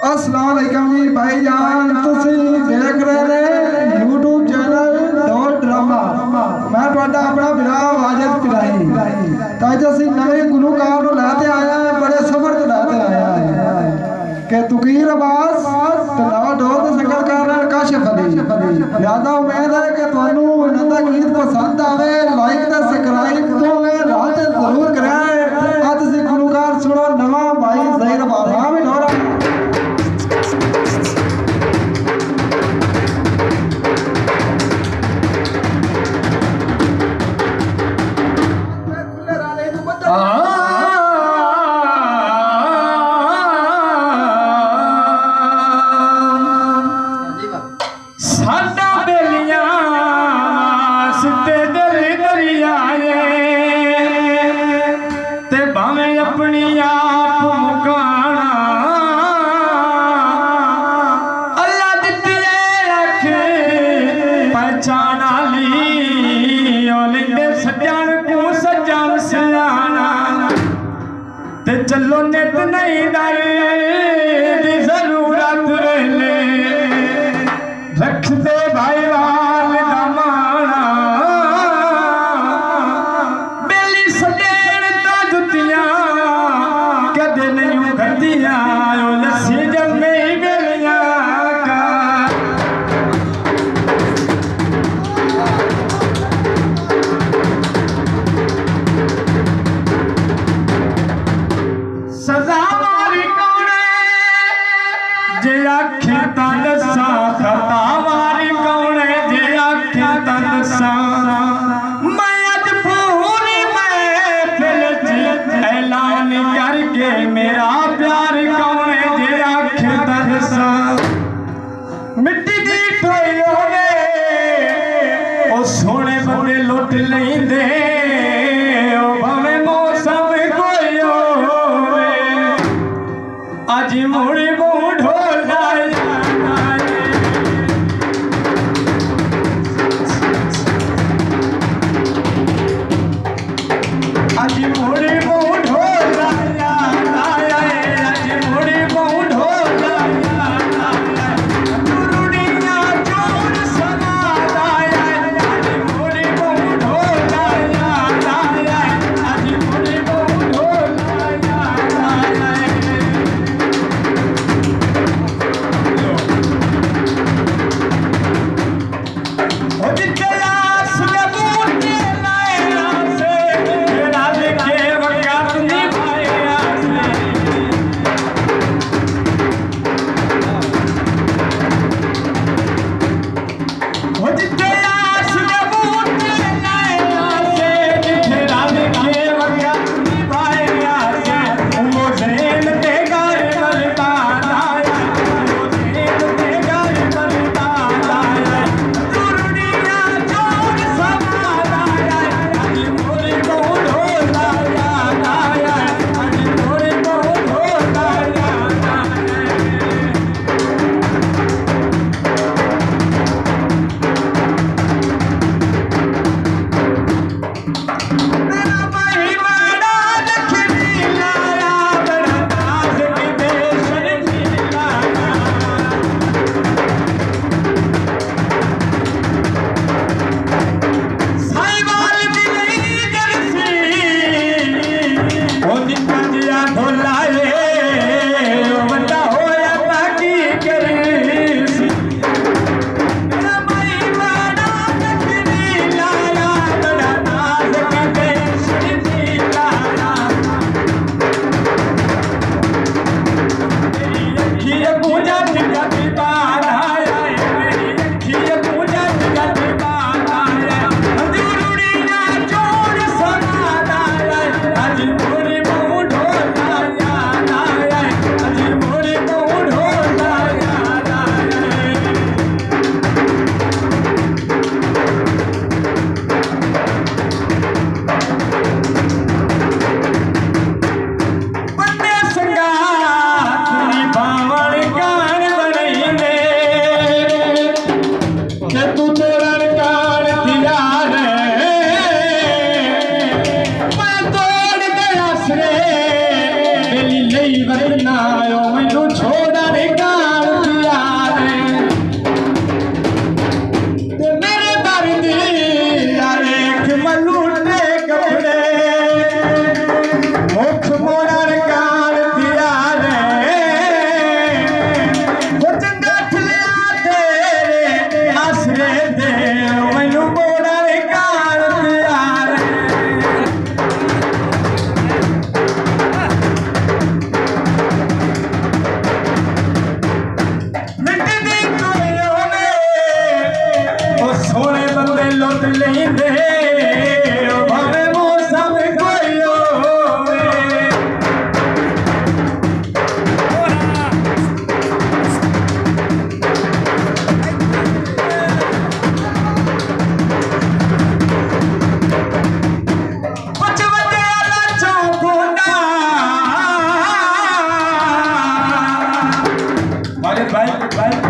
अस्सलाम वालेकुम जी भाईजान, तुसी देख रहे ने यूट्यूब चैनल दौर ड्रामा। मैं ਤੁਹਾਡਾ अपना बिरा वाजिद पिराई ताज असी नवे गुलूकार ਨੂੰ ਲੈते आया है, बड़े सफर ਤੇ ਲੈते आया है कि तुकीर अब्बास ਤੇ ਨਵਾਂ ਢੋਲ ਤੇ ਸੰਗਲ ਕਰ ਰਹੇ ਕਾਸ਼ਿਫ ਅਲੀ। ਲਿਆਦਾ उम्मीद है कि ਤੁਹਾਨੂੰ ਇਹਨਾਂ ਦਾ ਗੀਤ पसंद आवे। लाइक ਤੇ सब्सक्राइब ਦੋਵੇਂ ਰਾਹ ਤੇ ਜ਼ਰੂਰ ਕਰਿਆ। ਅੱਜ ਅਸੀਂ ਗੁਲੂਕਾਰ ਸੁਣੋ ਨਵਾਂ ਭਾਈ ਜ਼ਹੀਰ अब्बास। हां भी ढोरा चलो नित नहीं दी जरूरत ले रख दे भाई वाल दमाना बेली सदेड़ ता जुतियां कदे नहीं करदियां लस्सी जमे बेलियां का सजा मारी कौन जे आखे ता दसा खता मारी कौन जे आखे ता दसा मैं अज पूरी महफिल च ऐलान करके मेरा प्यार कौन जे आखे ता दसा मिट्टी दी ठोई होवे ओ सोने बंदे लुट लैंदे आज मोड़ी ढोला आज मोड़ी ढोला आज मोड़ी ढोला दुनिया चोर समा आज मोड़ी ढोला आज मोड़ी ढोला भाई